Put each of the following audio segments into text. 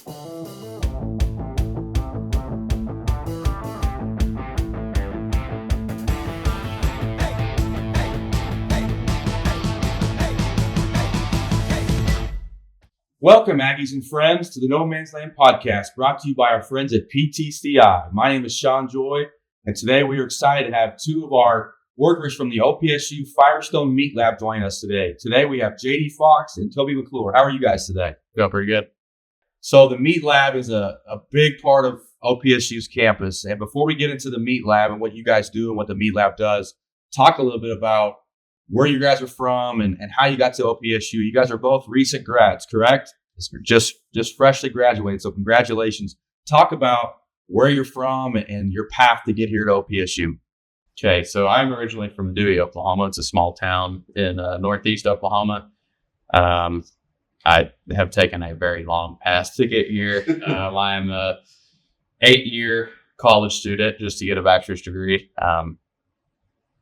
Welcome, Aggies and friends, to the No Man's Land podcast, brought to you by our friends at PTCI. My name is Sean Joy, and today we are excited to have two of our workers from the OPSU Firestone Meet Lab join us today. Today we have JD Fox and Toby McClure. How are you guys today? Feeling pretty good. So the Meet Lab is a big part of OPSU's campus. And before we get into the Meet Lab and what you guys do and what the Meet Lab does, talk a little bit about where you guys are from and how you got to OPSU. You guys are both recent grads, correct? Just freshly graduated, so congratulations. Talk about where you're from and your path to get here to OPSU. Okay, so I'm originally from Dewey, Oklahoma. It's a small town in northeast Oklahoma. I have taken a very long path to get here. I'm an 8-year college student just to get a bachelor's degree.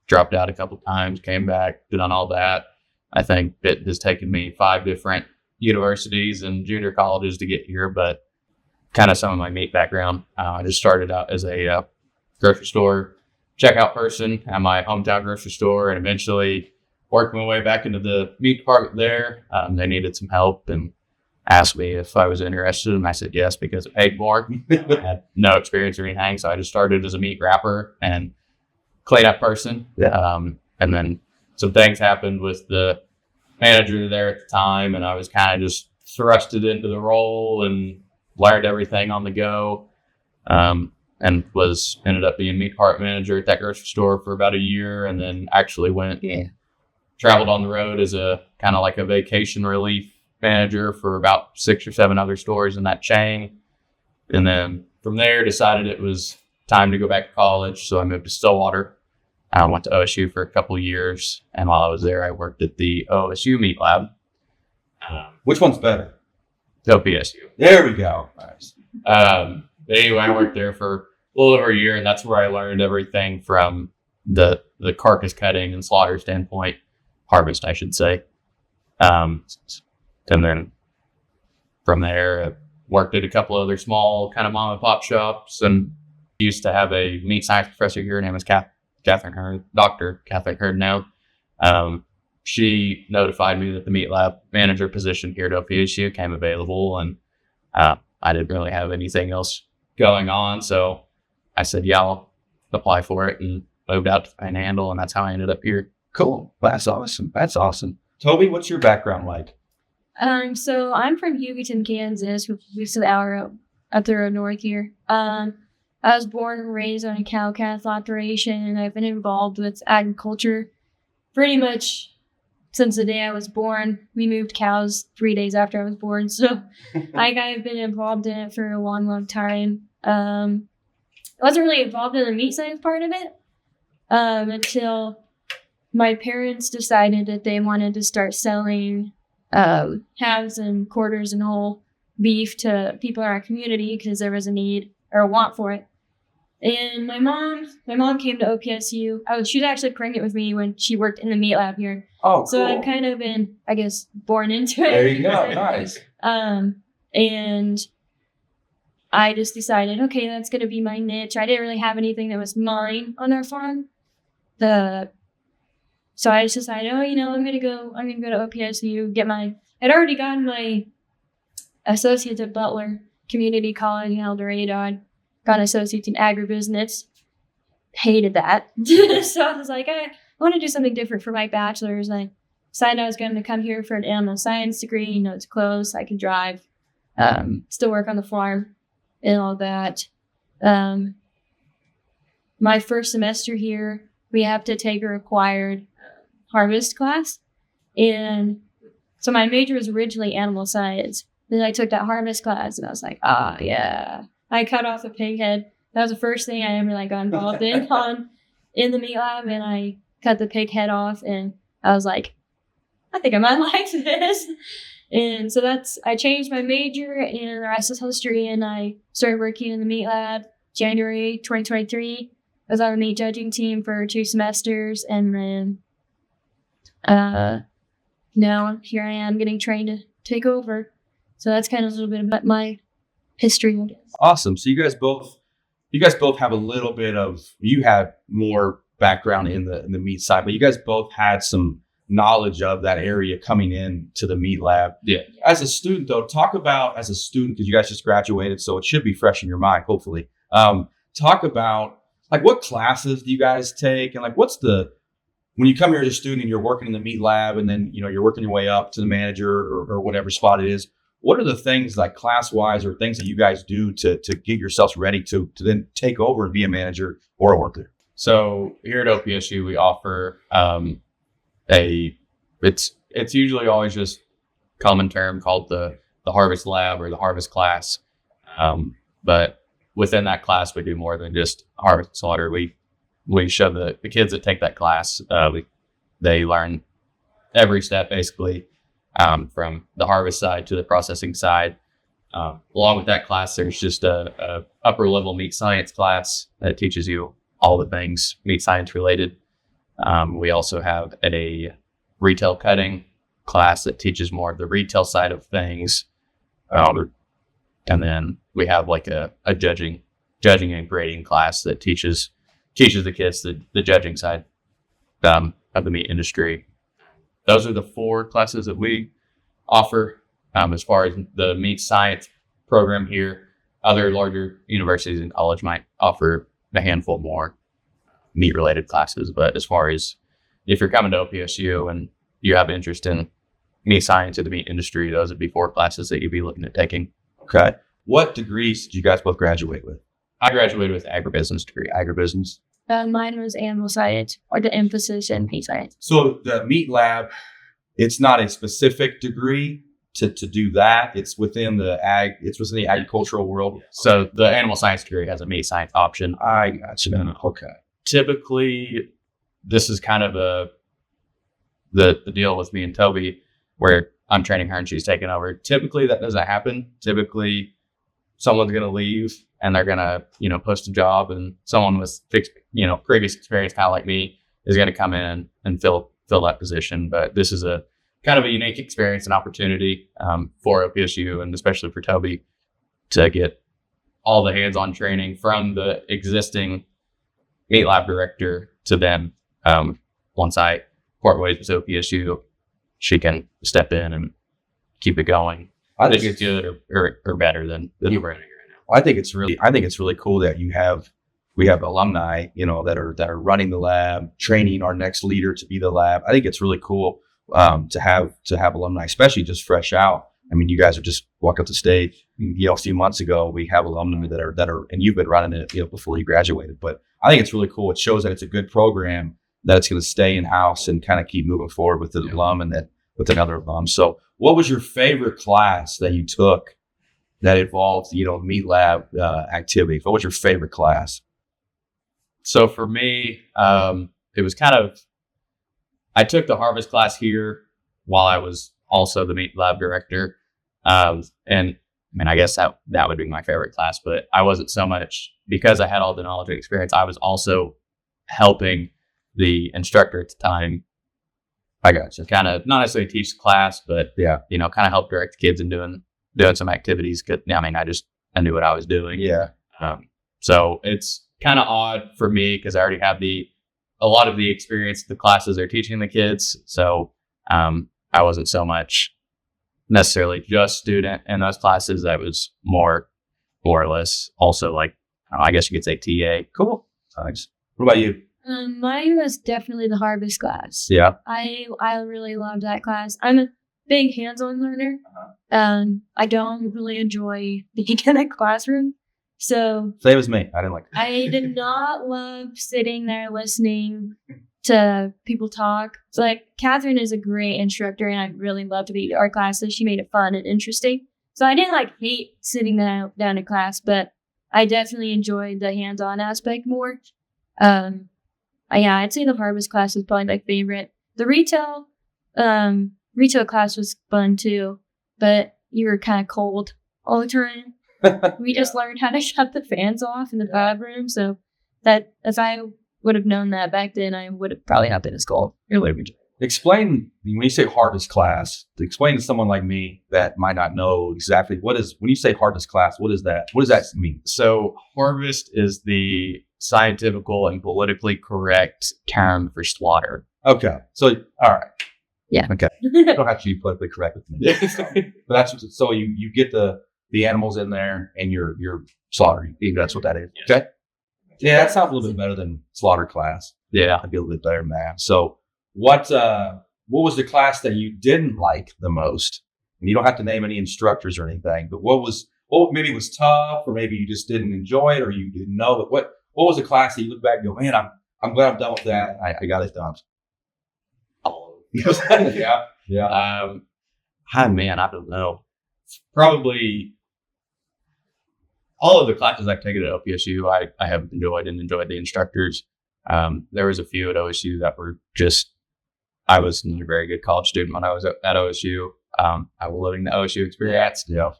Dropped out a couple times, came back, done all that. I think it has taken me 5 different universities and junior colleges to get here, but kind of some of my meat background. I just started out as a grocery store checkout person at my hometown grocery store, and eventually worked my way back into the meat department there. They needed some help and asked me if I was interested, and I said yes because it paid more. I had no experience or anything, so I just started as a meat wrapper and cleanup person. And then some things happened with the manager there at the time, and I was kind of just thrusted into the role and learned everything on the go. And ended up being meat department manager at that grocery store for about a year, and then actually traveled on the road as a kind of like a vacation relief manager for about 6 or 7 other stores in that chain. And then from there decided it was time to go back to college. So I moved to Stillwater. I went to OSU for a couple of years, and while I was there, I worked at the OSU Meet Lab. Which one's better? OPSU. There we go. Nice. Anyway, I worked there for a little over a year, and that's where I learned everything from the carcass cutting and slaughter standpoint, harvest, I should say. And then from there, I worked at a couple other small kind of mom and pop shops, and used to have a meat science professor here. Her name was Catherine Hearn, Dr. Catherine Hearn now. She notified me that the Meat Lab manager position here at OPSU came available, and I didn't really have anything else going on. So I said, yeah, I'll apply for it, and moved out to Panhandle, and that's how I ended up here. Cool. That's awesome. Toby, what's your background like? So I'm from Hugoton, Kansas, which is an hour up the road north here. I was born and raised on a cow-calf operation, and I've been involved with agriculture pretty much since the day I was born. We moved cows 3 days after I was born, so I've been involved in it for a long, long time. I wasn't really involved in the meat science part of it until my parents decided that they wanted to start selling halves and quarters and whole beef to people in our community because there was a need or a want for it. And my mom came to OPSU. She was actually pregnant with me when she worked in the meat lab here. Oh, cool. So I've kind of been, I guess, born into it. There you go. Nice. And I just decided, okay, that's going to be my niche. I didn't really have anything that was mine on our farm. So I just decided, I'm going to go to OPSU, I'd already gotten my associates at Butler Community College in El Dorado. I got an associates in agribusiness. Hated that. So I was like, I want to do something different for my bachelor's. And I decided I was going to come here for an animal science degree. It's close. I can drive, still work on the farm and all that. My first semester here, we have to take a required harvest class. And so my major was originally animal science. Then I took that harvest class, and I was like, yeah. I cut off a pig head. That was the first thing I ever got involved in the meat lab, and I cut the pig head off, and I was like, I think I might like this. And so I changed my major, and the rest is history, and I started working in the meat lab January 2023. I was on the meat judging team for 2 semesters, and then now here I am getting trained to take over. So that's kind of a little bit about my history. Awesome. So you guys both have a little bit of, you had more background in the meat side, but you guys both had some knowledge of that area coming in to the meat lab. Yeah. As a student though, talk about as a student, because you guys just graduated, so it should be fresh in your mind, hopefully. Talk about like what classes do you guys take, and like when you come here as a student and you're working in the meat lab, and then you're working your way up to the manager or whatever spot it is. What are the things like class wise or things that you guys do to get yourselves ready to then take over and be a manager or a worker? So here at OPSU, we offer it's usually always just common term called the harvest lab or the harvest class. But within that class, we do more than just harvest and slaughter. We show the kids that take that class, they learn every step basically, from the harvest side to the processing side. Along with that class, there's just a upper level meat science class that teaches you all the things meat science related. We also have a retail cutting class that teaches more of the retail side of things. And then we have like a judging and grading class that teaches the kids the judging side of the meat industry. Those are the 4 classes that we offer. As far as the meat science program here, other larger universities and college might offer a handful more meat related classes. But as far as if you're coming to OPSU and you have interest in meat science or the meat industry, those would be 4 classes that you'd be looking at taking. Okay. What degrees did you guys both graduate with? I graduated with agribusiness degree. Agribusiness. Mine was animal science, or the emphasis in meat science. So the meat lab, it's not a specific degree to do that. It's within the agricultural world. So the animal science degree has a meat science option. I gotcha. Okay. Typically, this is kind of the deal with me and Toby, where I'm training her and she's taking over. Typically, that doesn't happen. Typically, someone's going to leave and they're going to, post a job, and someone with previous experience, kind of like me, is going to come in and fill that position. But this is a kind of a unique experience and opportunity for OPSU, and especially for Toby, to get all the hands-on training from the existing meat lab director to then, once I part ways with OPSU, she can step in and keep it going. I think it's good or better than you running it right now. I think it's really cool that we have alumni, that are running the lab, training our next leader to be the lab. I think it's really cool to have alumni, especially just fresh out. I mean, you guys are just walked up the stage. A few months ago, we have alumni that are, and you've been running it, before you graduated. But I think it's really cool. It shows that it's a good program, that it's going to stay in house and kind of keep moving forward with the alum and then with another alum. So, what was your favorite class that you took that involved, meat lab activity? What was your favorite class? So for me, it was I took the harvest class here while I was also the meat lab director. And I mean, I guess that would be my favorite class, but I wasn't so much, because I had all the knowledge and experience. I was also helping the instructor at the time. I gotcha. Kind of not necessarily teach the class, but yeah, kind of help direct the kids in doing some activities. Cause I knew what I was doing. Yeah. So it's kind of odd for me because I already have a lot of the experience the classes they're teaching the kids. So I wasn't so much necessarily just student in those classes. I was more or less also I guess you could say TA. Cool. Thanks. What about you? Mine was definitely the harvest class. Yeah. I really loved that class. I'm a big hands-on learner. I don't really enjoy being in a classroom. So same as me. I didn't like it. I did not love sitting there listening to people talk. So Catherine is a great instructor, and I really loved to be our classes. She made it fun and interesting. So I didn't hate sitting down in class, but I definitely enjoyed the hands-on aspect more. I'd say the harvest class was probably my favorite. The retail class was fun too, but you were kind of cold all the time. We just learned how to shut the fans off in the lab room, so that if I would have known that back then, I would have probably not been as cold. Explain when you say hardest class. To explain to someone like me that might not know exactly when you say hardest class. What is that? What does that mean? So harvest is the scientifical and politically correct term for slaughter. Okay, so all right. Yeah. Okay. You don't have to be politically correct with me. But that's so you get the animals in there and you're slaughtering. That's what that is. Yes. Okay. Yeah, that sounds a little bit better than slaughter class. Yeah. I'd be a little bit better than that. So what was the class that you didn't like the most? And you don't have to name any instructors or anything, but what maybe it was tough, or maybe you just didn't enjoy it, or you didn't know. But what was the class that you look back and go, man, I'm glad I'm done with that. I got it done. Yeah. Hi, man, I don't know. Probably all of the classes I've taken at OPSU, I have enjoyed the instructors. There was a few at OSU that were just, I was not a very good college student when I was at OSU. I was living the OSU experience. Yeah.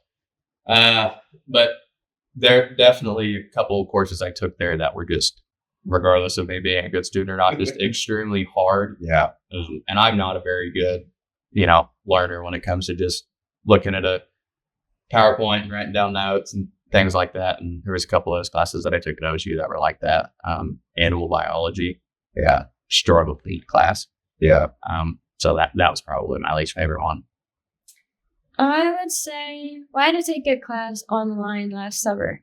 But there are definitely a couple of courses I took there that were just, regardless of me being a good student or not, just extremely hard. Yeah. And I'm not a very good, learner when it comes to just looking at a PowerPoint and writing down notes and things like that. And there was a couple of those classes that I took at OSU that were like that. Animal biology. Yeah. Struggled to eat class. Yeah. So that was probably my least favorite one. I would say, I had to take a class online last summer.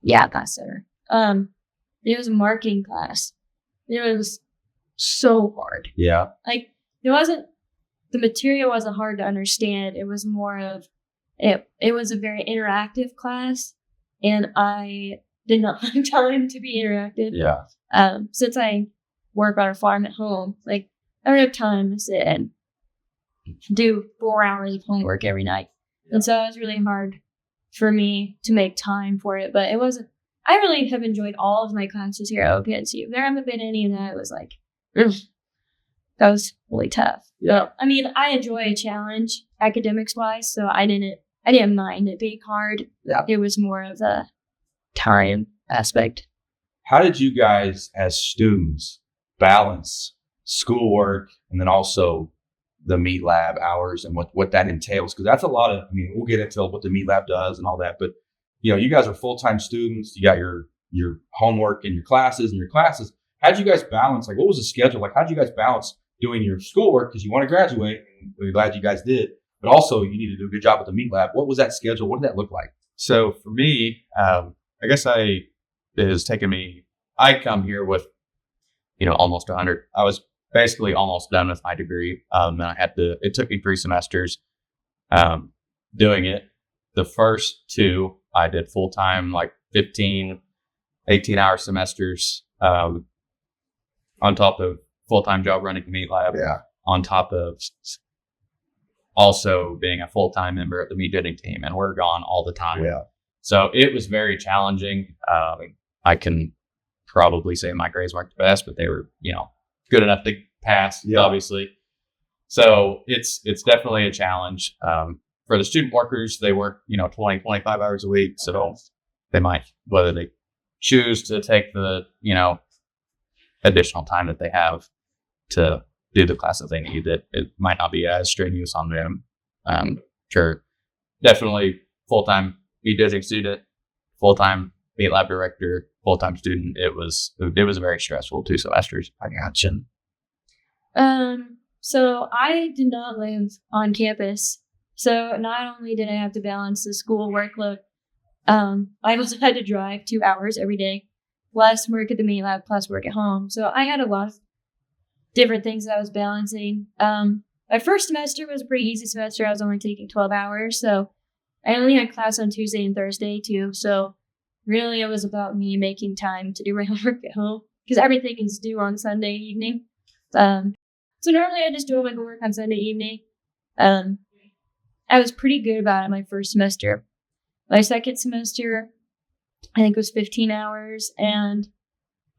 Yeah, last summer. It was a marketing class. It was so hard. Yeah. Like, the material wasn't hard to understand. It was more of, it was a very interactive class, and I did not have time to be interactive. Yeah. Since I work on a farm at home, like, I don't have time to sit and do 4 hours of homework every night. And so it was really hard for me to make time for it, but I really have enjoyed all of my classes here at OPSU. There haven't been any that was like, that was really tough. Yeah. I mean, I enjoy a challenge academics wise, so I didn't mind it being hard. Yeah. It was more of the time aspect. How did you guys as students balance schoolwork and then also the meat lab hours and what that entails? Because that's a lot of, we'll get into what the meat lab does and all that, but you guys are full-time students. You got your homework and your classes. How'd you guys balance? Like, what was the schedule? Like, how'd you guys balance doing your schoolwork because you want to graduate? And we're glad you guys did, but also you need to do a good job with the meat lab. What was that schedule? What did that look like? So for me, I guess it has taken me, I come here with, almost 100. I was basically almost done with my degree. And it took me 3 semesters doing it. The first 2, I did full-time, like 15, 18-hour semesters on top of full-time job running the meat lab. Yeah. On top of also being a full-time member of the meat judging team, and we're gone all the time. Yeah. So it was very challenging. I can probably say my grades weren't the best, but they were, good enough to pass, obviously. So it's definitely a challenge. For the student workers, they work, 20, 25 hours a week. So they might, whether they choose to take the, additional time that they have to do the classes they need, that it might not be as strenuous on them. Sure. Definitely full-time meat judging student, full-time meat lab director, full-time student. It was a very stressful 2 semesters. I gotcha. So I did not live on campus. So not only did I have to balance the school workload, I also had to drive 2 hours every day, plus work at the meat lab, plus work at home. So I had a lot of different things that I was balancing. My first semester was a pretty easy semester. I was only taking 12 hours. So I only had class on Tuesday and Thursday too. So really it was about me making time to do my homework at home because everything is due on Sunday evening. So normally I just do all my homework on Sunday evening. I was pretty good about it my first semester. My second semester, I think it was 15 hours, and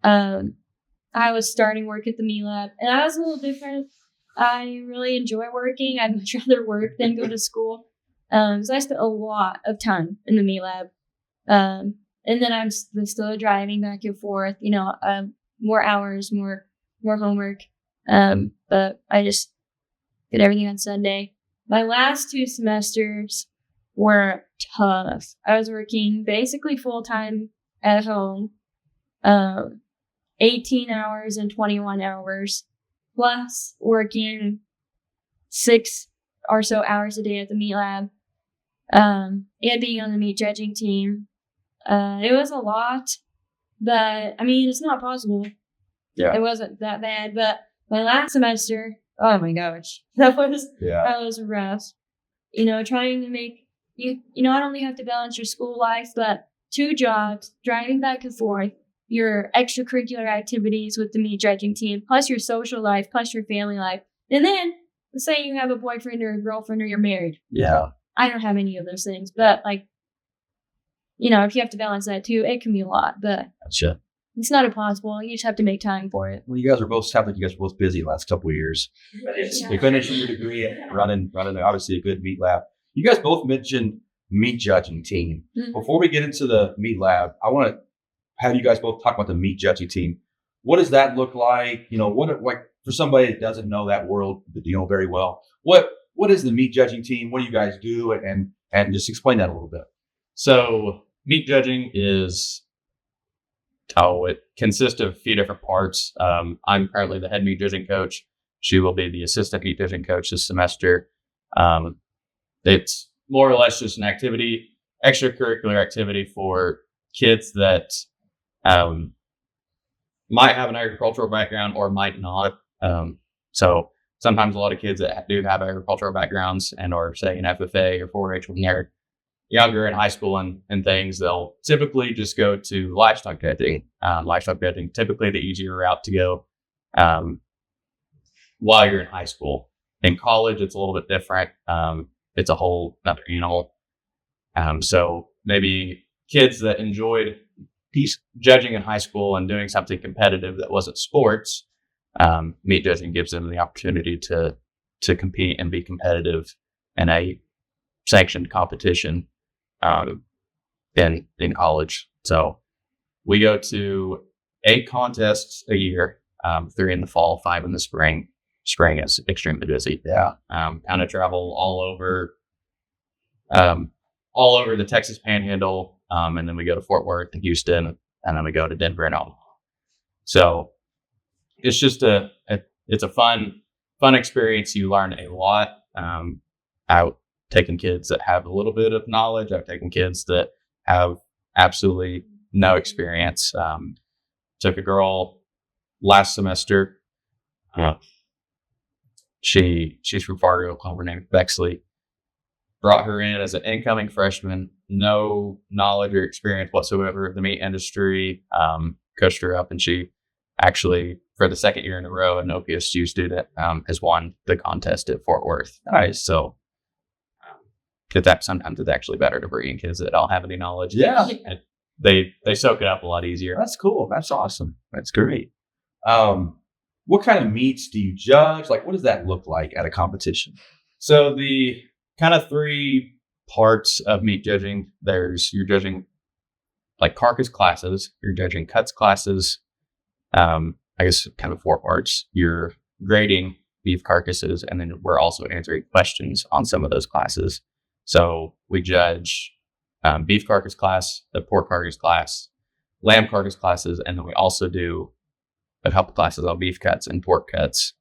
I was starting work at the meat lab, and I was a little different. I really enjoy working. I'd much rather work than go to school. So I spent a lot of time in the meat lab. And then I'm still driving back and forth, more hours, more homework. but I just did everything on Sunday. My last 2 semesters were tough. I was working basically full-time at home, 18 hours and 21 hours, plus working 6 or so hours a day at the meat lab, and being on the meat judging team. It was a lot, but I mean, it's not possible. Yeah. It wasn't that bad, but my last semester, oh my gosh, that was rough. You know, trying to make you not only have to balance your school life, but 2 jobs, driving back and forth, your extracurricular activities with the meat judging team, plus your social life, plus your family life. And then, let's say you have a boyfriend or a girlfriend or you're married. Yeah. I don't have any of those things, but like, you know, if you have to balance that too, it can be a lot, but Gotcha. it's not impossible. You just have to make time for it. Well, you guys are both sound like you guys were both busy the last couple of years. Yeah. You're finishing your degree and running obviously a good meat lab. You guys both mentioned meat judging team. Mhm. Before we get into the meat lab, I want to have you guys both talk about the meat judging team. What does that look like? You know, what like for somebody that doesn't know that world, very well, what is the meat judging team? What do you guys do? And just explain that a little bit. So meat judging is it consists of a few different parts. I'm currently the head meat judging coach. She will be the assistant meat judging coach this semester. It's more or less just an extracurricular activity for kids that might have an agricultural background or might not. So sometimes a lot of kids that do have agricultural backgrounds and are, say, an FFA or 4-H when they're younger in high school and things, they'll typically just go to livestock judging. Livestock judging, typically the easier route to go while you're in high school. In college, it's a little bit different. It's a whole other animal. So maybe kids that enjoyed judging in high school and doing something competitive that wasn't sports, meat judging gives them the opportunity to compete and be competitive in a sanctioned competition in college. So we go to 8 contests a year, 3 in the fall, 5 in the spring. Spring is extremely busy. Yeah. Kind of travel all over the Texas Panhandle, and then we go to Fort Worth and Houston, and then we go to Denver and Omaha. So it's just it's a fun experience. You learn a lot. Out taking kids that have a little bit of knowledge. I've taken kids that have absolutely no experience. Took a girl last semester. She's from Fargo, Oklahoma, named Bexley. Brought her in as an incoming freshman, no knowledge or experience whatsoever of the meat industry. Coached her up, and she actually, for the 2nd year in a row, an OPSU student, has won the contest at Fort Worth. Nice. So that sometimes it's actually better to bring in kids that don't have any knowledge. Yeah. They soak it up a lot easier. That's cool. That's awesome. That's great. What kind of meats do you judge? Like, what does that look like at a competition? So the kind of 3 parts of meat judging, you're judging like carcass classes, you're judging cuts classes. I guess kind of 4 parts. You're grading beef carcasses, and then we're also answering questions on some of those classes. So we judge beef carcass class, the pork carcass class, lamb carcass classes, and then we also do a couple classes on beef cuts and pork cuts.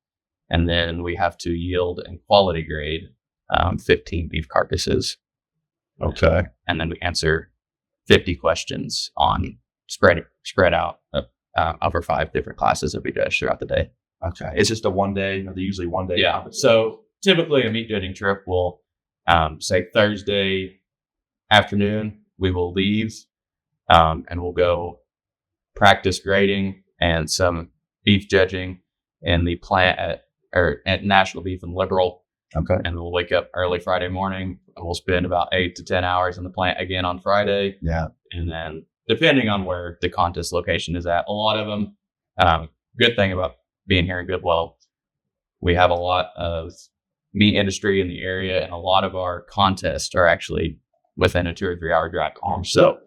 And then we have to yield and quality grade 15 beef carcasses. Okay. And then we answer 50 questions on spread out over 5 different classes that we judge throughout the day. Okay. It's just a one day, they're usually one day. Yeah. So typically a meat judging trip will say Thursday afternoon, we will leave and we'll go practice grading and some beef judging in the plant at National Beef and Liberal. Okay. And we'll wake up early Friday morning. And we'll spend about 8 to 10 hours in the plant again on Friday. Yeah. And then depending on where the contest location is at, a lot of them, good thing about being here in Goodwell, we have a lot of meat industry in the area, and a lot of our contests are actually within a 2 or 3 hour drive home. So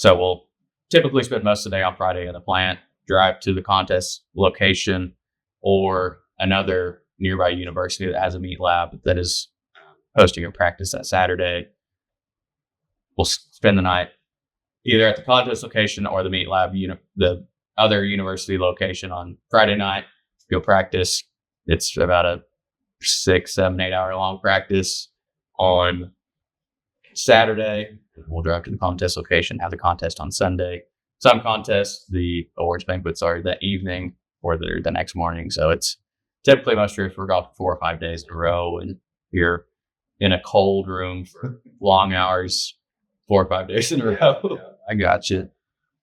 we'll typically spend most of the day on Friday in the plant drive to the contest location or another nearby university that has a meat lab that is hosting a practice that Saturday. We'll spend the night either at the contest location or the meat lab, the other university location on Friday night. Go practice. It's about a 6, 7, 8 hour long practice. On Saturday, we'll drive to the contest location, have the contest on Sunday. Some contests, the awards banquets are that evening or the next morning. So it's typically most trips we're gone 4 or 5 days in a row, and you're in a cold room for long hours, 4 or 5 days in a row. Yeah. I got you.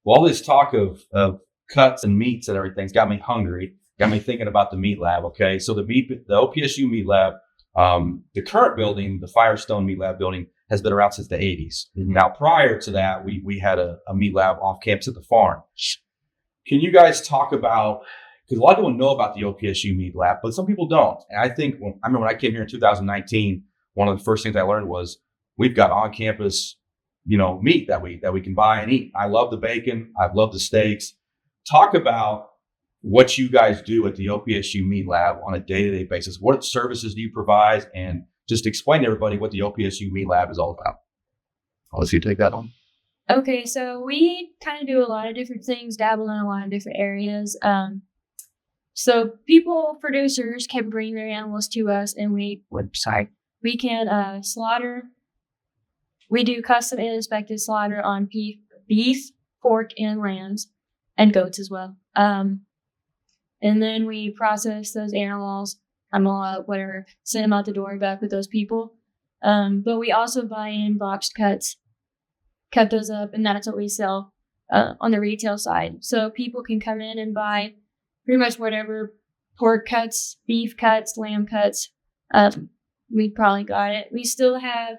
Well, all this talk of cuts and meats and everything's got me hungry. Got me thinking about the meat lab. Okay, so the OPSU Meet Lab, the current building, the Firestone Meet Lab building, has been around since the 80s. Mm-hmm. Now, prior to that, we had a meat lab off campus at the farm. Can you guys talk about, because a lot of people know about the OPSU Meat Lab, but some people don't. And I think I remember when I came here in 2019, one of the first things I learned was we've got on campus, meat that we can buy and eat. I love the bacon. I love the steaks. Talk about what you guys do at the OPSU Meat Lab on a day-to-day basis. What services do you provide? And just explain to everybody what the OPSU Meat Lab is all about. I'll let you take that on. Okay, so we kind of do a lot of different things, dabble in a lot of different areas. So producers can bring their animals to us, and we can slaughter. We do custom and inspected slaughter on beef, pork, and lambs, and goats as well. And then we process those animals, whatever, send them out the door back with those people. But we also buy in boxed cuts, cut those up, and that's what we sell on the retail side. So people can come in and buy pretty much whatever pork cuts, beef cuts, lamb cuts. We probably got it. We still have,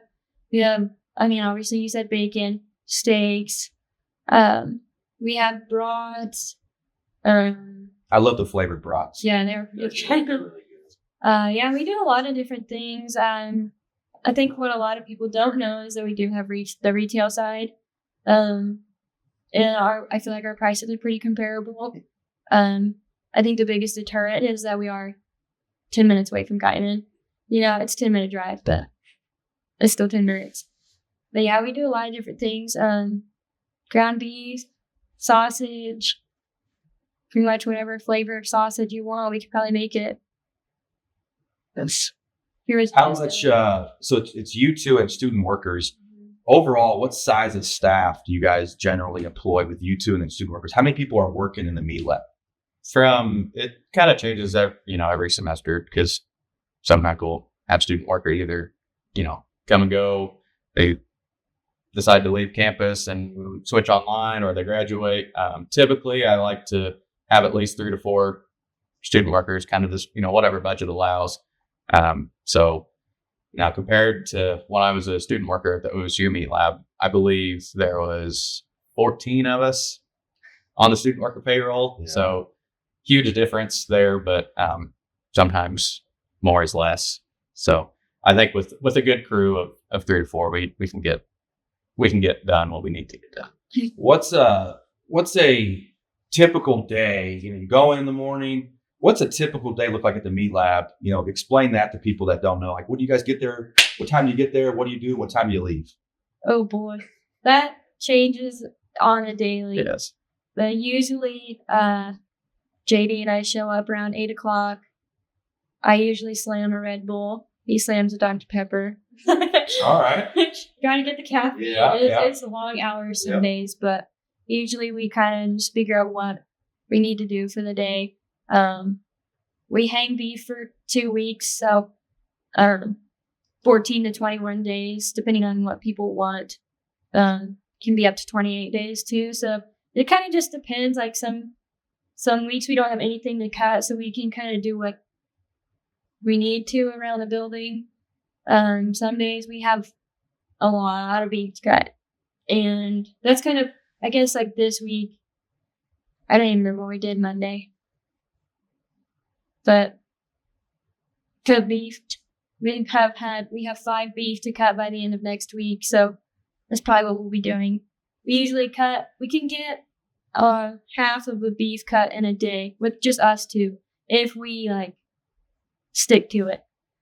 obviously you said bacon, steaks. We have broths. I love the flavored brats. Yeah, they're kind of. We do a lot of different things. I think what a lot of people don't know is that we do have the retail side. And I feel like our prices are pretty comparable. I think the biggest deterrent is that we are 10 minutes away from Guyman. It's a 10-minute drive, but it's still 10 minutes. But yeah, we do a lot of different things. Ground beef, sausage, pretty much whatever flavor of sausage you want, we could probably make it. How much? So it's you two and student workers. Overall, what size of staff do you guys generally employ with you two and then student workers? How many people are working in the meat lab? It kind of changes every semester, because sometimes we'll have student worker either come and go. They decide to leave campus and switch online, or they graduate. Typically, I like to have at least 3 to 4 student workers, kind of this, whatever budget allows. So now compared to when I was a student worker at the OSU Meat Lab, I believe there was 14 of us on the student worker payroll. Yeah. So huge difference there, but sometimes more is less. So I think with a good crew of 3 to 4, we can get done what we need to get done. What's a typical day? You go in the morning. What's a typical day look like at the meat lab? Explain that to people that don't know. Like, when do you guys get there? What time do you get there? What do you do? What time do you leave? Oh boy, that changes on a daily. Yes. But usually, JD and I show up around 8 o'clock. I usually slam a Red Bull. He slams a Dr. Pepper. All right. Gotta get the caffeine. Yeah, It's long hours some days, but usually we kind of just figure out what we need to do for the day. We hang beef for 2 weeks, so 14 to 21 days, depending on what people want. Can be up to 28 days too. So it kind of just depends. Like some weeks we don't have anything to cut, so we can kind of do what we need to around the building. Some days we have a lot of beef to cut, and that's kind of, I guess, like this week. I don't even remember what we did Monday. But to beef, we have 5 beef to cut by the end of next week, so that's probably what we'll be doing. We usually we can get half of the beef cut in a day with just us two if we stick to it.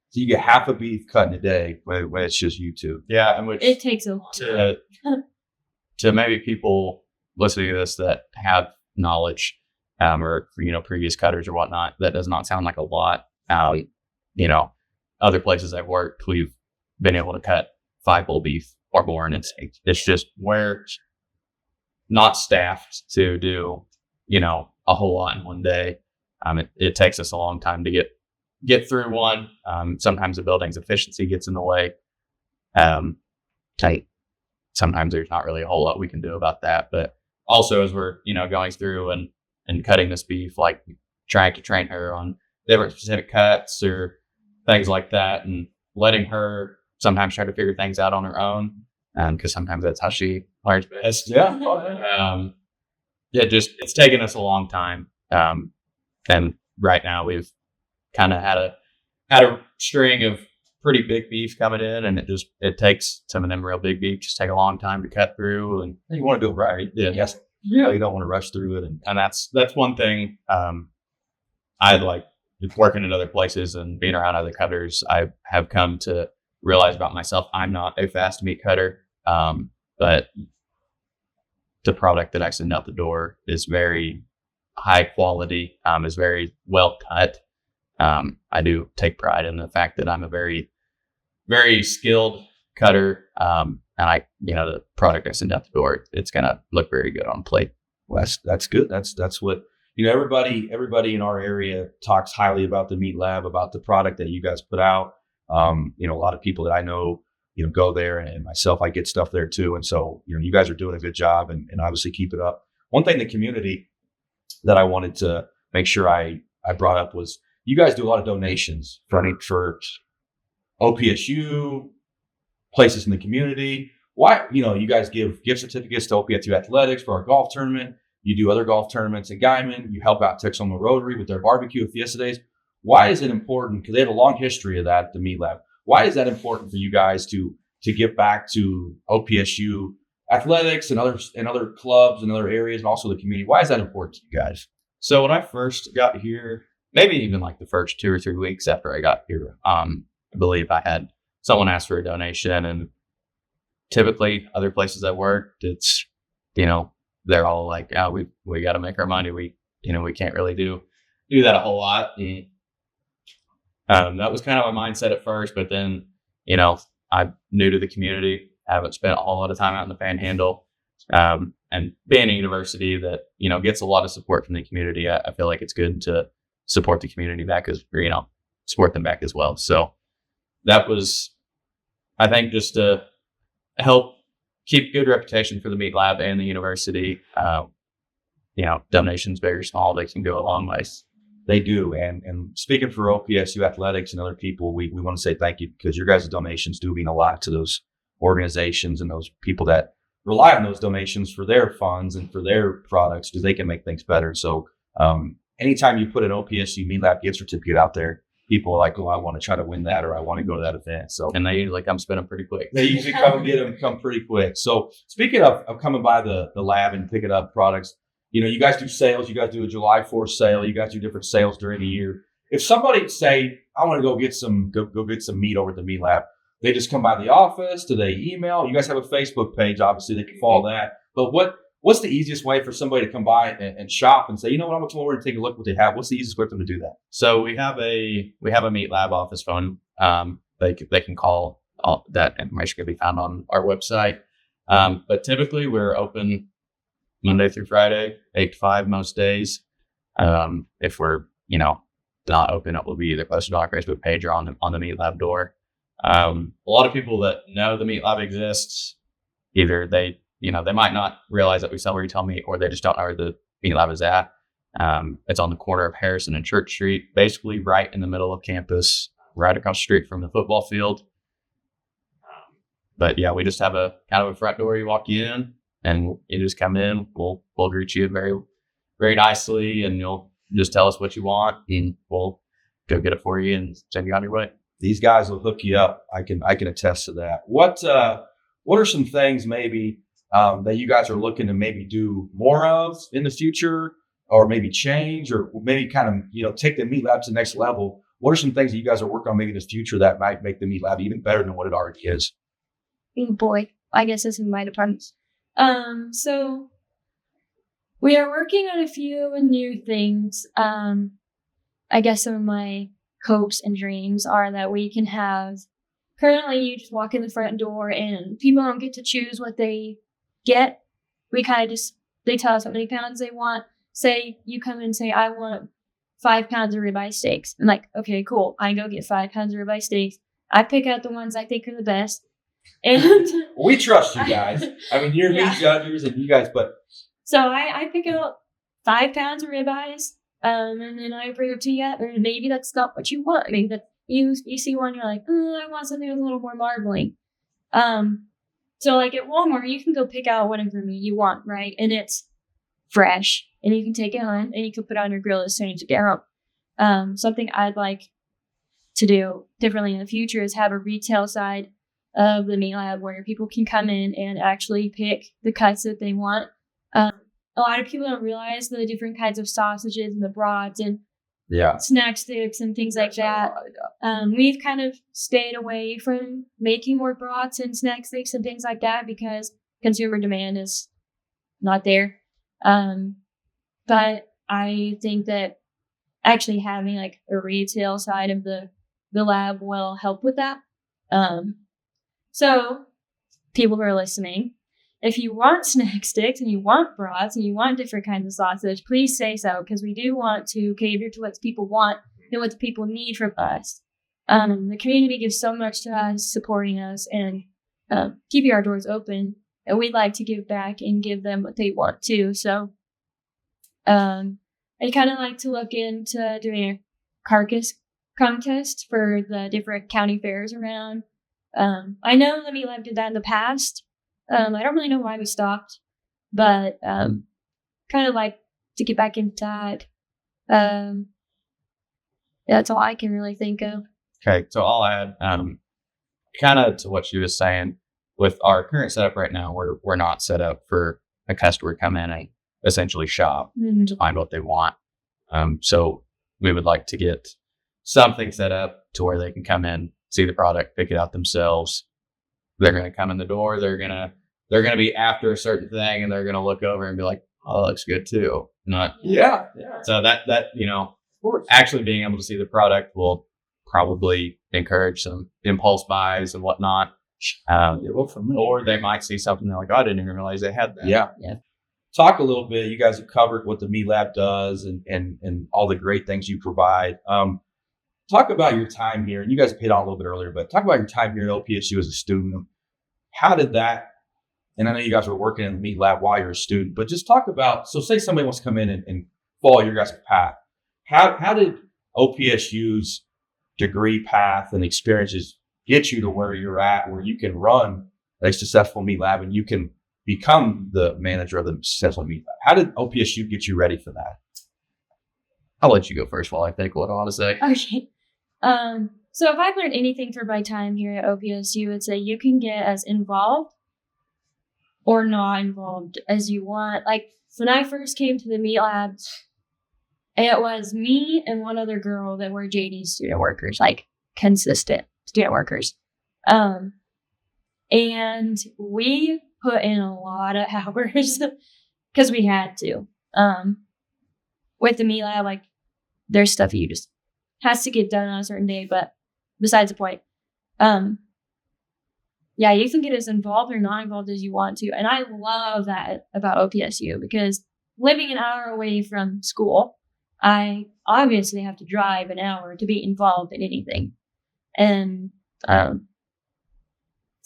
So you get half a beef cut in a day when it's just you two. Yeah, and which It takes a long time. to maybe people listening to this that have knowledge or previous cutters or whatnot, that does not sound like a lot. Other places I've worked, we've been able to cut 5 bull beef or more, and it's just we're not staffed to do a whole lot in one day. It takes us a long time to get through one. Sometimes the building's efficiency gets in the way. Sometimes there's not really a whole lot we can do about that. But also as we're, going through and cutting this beef, like trying to train her on different specific cuts or things like that, and letting her sometimes try to figure things out on her own. Because sometimes that's how she learns best. Yeah. It's taken us a long time. And right now we've kind of had a string of pretty big beef coming in, and it takes some of them real big beef just take a long time to cut through, and you want to do it right. Yeah. Yes. Yeah. You don't want to rush through it. And that's one thing I like working in other places and being around other cutters. I have come to realize about myself. I'm not a fast meat cutter, but the product that I send out the door is very high quality, is very well cut. I do take pride in the fact that I'm a very, very skilled cutter. And the product I send out the door, it's going to look very good on plate. Well, that's good. That's what, everybody in our area talks highly about the Meat Lab, about the product that you guys put out. A lot of people that I know, go there, and myself, I get stuff there too. And so, you guys are doing a good job, and obviously keep it up. One thing, the community that I wanted to make sure I brought up was you guys do a lot of donations for OPSU, places in the community. Why, you guys give gift certificates to OPSU Athletics for our golf tournament. You do other golf tournaments at Guyman. You help out Texoma Rotary with their barbecue at Fiesta Days. Why is it important? Because they have a long history of that at the Meat Lab. Why is that important for you guys to give back to OPSU athletics and other clubs and other areas, and also the community? Why is that important to you guys? So when I first got here, maybe even like the first 2 or 3 weeks after I got here, I believe I had someone ask for a donation, and typically other places I worked, it's, they're all like, oh, we got to make our money. We can't really do that a whole lot. That was kind of my mindset at first, but then, I'm new to the community. I haven't spent a whole lot of time out in the Panhandle. And being a university that, gets a lot of support from the community, I feel like it's good to support the community back support them back as well. So that was, I think, just to help keep good reputation for the Meat Lab and the university. Donations, big or small, they can go a long ways. They do. And speaking for OPSU Athletics and other people, we want to say thank you, because your guys' donations do mean a lot to those organizations and those people that rely on those donations for their funds and for their products, because they can make things better. So anytime you put an OPSU Meat Lab gift certificate out there, people are like, oh, I want to try to win that, or I want to go to that event. So, and they usually come spend them pretty quick. They usually come pretty quick. So speaking of coming by the lab and picking up products, you guys do sales. You guys do a July 4th sale. You guys do different sales during the year. If somebody say, I want to go get some meat over at the Meat Lab, they just come by the office? Do they email? You guys have a Facebook page, obviously they can follow that. But what's the easiest way for somebody to come by and shop and say, I'm gonna come over and take a look at what they have? What's the easiest way for them to do that? So we have a Meat Lab office phone. They can call. All that information can be found on our website. But typically we're open Monday through Friday, 8 to 5 most days. If we're, not open, it will be either posted on our Facebook page or on the Meat Lab door. A lot of people that know the Meat Lab exists, either they might not realize that we sell retail meat, or they just don't know where the Meat Lab is at. It's on the corner of Harrison and Church Street, basically right in the middle of campus, right across the street from the football field. But yeah, we just have a kind of a front door. You walk in and you just come in. We'll greet you very, very nicely, and you'll just tell us what you want, and we'll go get it for you and send you on your way. These guys will hook you up. I can attest to that. What are some things maybe that you guys are looking to maybe do more of in the future, or maybe change, or maybe kind of, take the meat lab to the next level? What are some things that you guys are working on maybe in the future that might make the meat lab even better than what it already is? Oh boy, I guess this is my department. So we are working on a few new things. I guess some of my hopes and dreams are that we can have, currently you just walk in the front door and people don't get to choose what they get. We kind of they tell us how many pounds they want. Say you come in and say, I want 5 pounds of ribeye steaks. I'm like, okay, cool. I go get 5 pounds of ribeye steaks. I pick out the ones I think are the best. And we trust you guys. I mean, you're Yeah. meat judges and you guys, but so I pick out 5 pounds of ribeyes, and then I bring it to you. Or maybe that's not what you want. Maybe that you see one, you're like, I want something with a little more marbling. So like at Walmart, you can go pick out whatever meat you want, right? And it's fresh, and you can take it home and you can put it on your grill as soon as you get home. Something I'd like to do differently in the future is have a retail side of the meat lab where people can come in and actually pick the cuts that they want. A lot of people don't realize the different kinds of sausages and the broads and snack sticks and things like that. We've kind of stayed away from making more broths and snack sticks and things like that because consumer demand is not there. But I think that actually having like a retail side of the lab will help with that. So people who are listening, if you want snack sticks and you want broths and you want different kinds of sausage, please say so, because we do want to cater to what people want and what the people need from us. The community gives so much to us, supporting us and keeping our doors open, and we'd like to give back and give them what they want too. So I kind of like to look into doing a carcass contest for the different county fairs around. I know the Meat Lab did that in the past. I don't really know why we stopped, but kind of like to get back into that. That's all I can really think of. Okay, so I'll add kind of to what she was saying. With our current setup right now, we're not set up for a customer to come in and essentially shop to find what they want. So we would like to get something set up to where they can come in, see the product, pick it out themselves. They're going to come in the door. They're going to be after a certain thing, and they're going to look over and be like, "Oh, that looks good too." Not yeah. So that of course, actually being able to see the product will probably encourage some impulse buys and whatnot. Or they might see something they're like, "Oh, I didn't even realize they had that." Yeah. Talk a little bit. You guys have covered what the Meat Lab does and all the great things you provide. Talk about your time here, and you guys hit on a little bit earlier, but talk about your time here at OPSU as a student. How did that, and I know you guys were working in the Meat Lab while you're a student, but just talk about, so say somebody wants to come in and follow your guys' path. How did OPSU's degree path and experiences get you to where you're at, where you can run a successful Meat Lab and you can become the manager of the successful Meat Lab? How did OPSU get you ready for that? I'll let you go first while I think what I want to say. Okay. So if I've learned anything through my time here at OPSU, it's that you can get as involved or not involved as you want. Like when I first came to the Meat Lab, it was me and one other girl that were JD student workers, like consistent student workers. And we put in a lot of hours because we had to. With the Meat Lab, like there's stuff you just has to get done on a certain day, but besides the point. Yeah, you can get as involved or not involved as you want to. And I love that about OPSU because living an hour away from school, I obviously have to drive an hour to be involved in anything. And so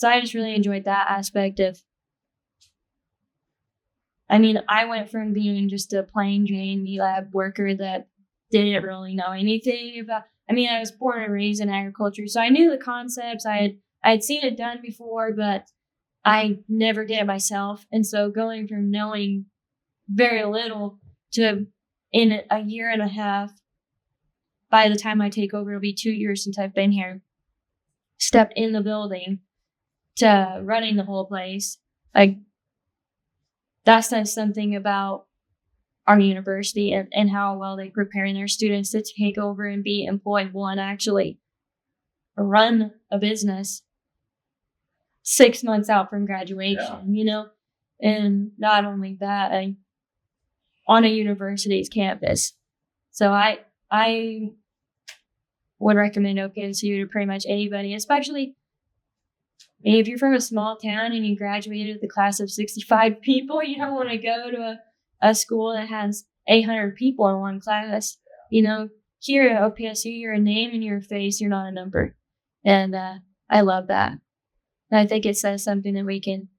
I just really enjoyed that aspect of, I went from being just a plain Jane Meat Lab worker that didn't really know anything about, I was born and raised in agriculture, so I knew the concepts. I had seen it done before, but I never did it myself. And so going from knowing very little to in a year and a half, by the time I take over, it'll be 2 years since I've been here, stepped in the building to running the whole place. Like that says something about our university and how well they're preparing their students to take over and be employable and actually run a business 6 months out from graduation, and not only that, on a university's campus. So I would recommend OPSU to pretty much anybody, especially if you're from a small town and you graduated with a class of 65 people. You don't want to go to a school that has 800 people in one class. Here at OPSU, you're a name and you're a face, you're not a number. And I love that. And I think it says something that we can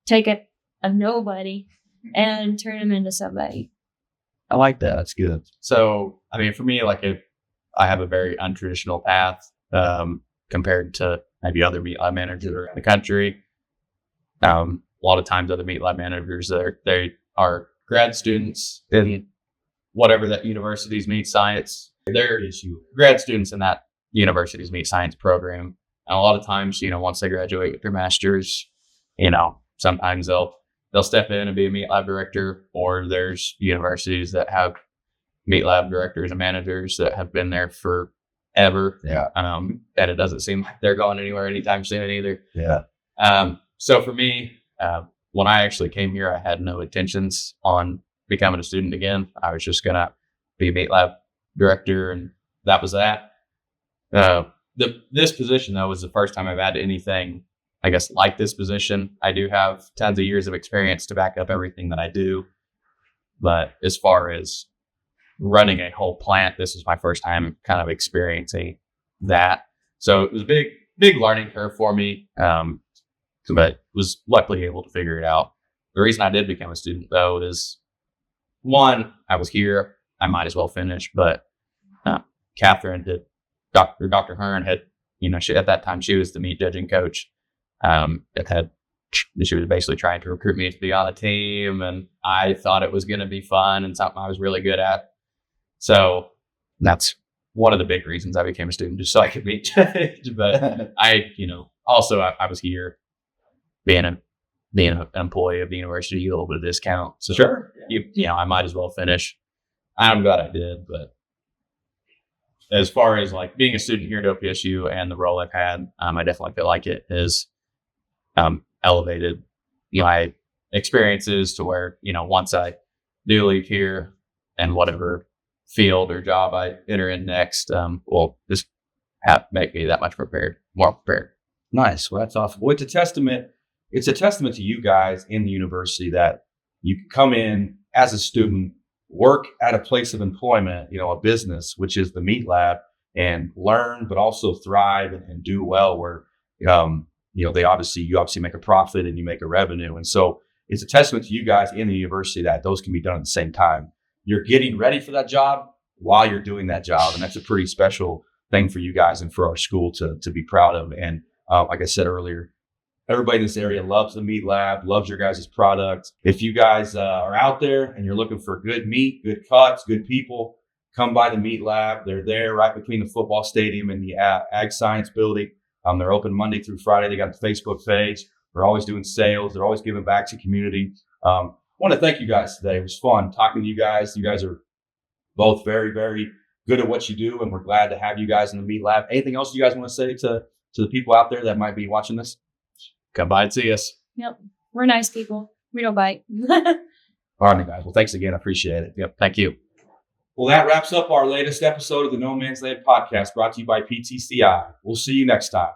take a nobody and turn them into somebody. I like that. That's good. So, I mean, for me, I have a very untraditional path compared to maybe other meat lab managers around the country. A lot of times other meat lab managers, they are grad students in whatever that university's meat science. They're grad students in that university's meat science program. And a lot of times, once they graduate with their master's, sometimes they'll step in and be a meat lab director, or there's universities that have meat lab directors and managers that have been there forever. Yeah. And it doesn't seem like they're going anywhere anytime soon either. Yeah. So for me, when I actually came here, I had no intentions on becoming a student again. I was just going to be a meat lab director, and that was that. This position, though, was the first time I've had anything, I guess, like this position. I do have tons of years of experience to back up everything that I do. But as far as running a whole plant, this is my first time kind of experiencing that. So it was a big learning curve for me, but was luckily able to figure it out. The reason I did become a student, though, is one, I was here. I might as well finish. But Catherine did. Dr. Hearn had, at that time, she was the meat judging coach. She was basically trying to recruit me to be on the team, and I thought it was going to be fun and something I was really good at. So that's one of the big reasons I became a student, just so I could meat judge. But I was here being an employee of the university, you get a little bit of discount. So Sure. I might as well finish. I'm glad I did, but as far as being a student here at OPSU and the role I've had, I definitely feel like it has elevated my experiences to where, once I do leave here and whatever field or job I enter in next, will just make me that much more prepared. Nice. Well, that's awesome. Well, it's a testament to you guys in the university that you can come in as a student, work at a place of employment, a business, which is the meat lab, and learn, but also thrive and do well where, you obviously make a profit and you make a revenue. And so it's a testament to you guys in the university that those can be done at the same time. You're getting ready for that job while you're doing that job. And that's a pretty special thing for you guys and for our school to be proud of. And like I said earlier, everybody in this area loves the meat lab, loves your guys' product. If you guys are out there and you're looking for good meat, good cuts, good people, come by the meat lab. They're there right between the football stadium and the Ag Science building. They're open Monday through Friday. They got a Facebook page. They're always doing sales. They're always giving back to community. I want to thank you guys today. It was fun talking to you guys. You guys are both very, very good at what you do, and we're glad to have you guys in the meat lab. Anything else you guys want to say to the people out there that might be watching this? Come by and see us. Yep. We're nice people. We don't bite. All right, guys. Well, thanks again. I appreciate it. Yep. Thank you. Well, that wraps up our latest episode of the No Man's Land podcast, brought to you by PTCI. We'll see you next time.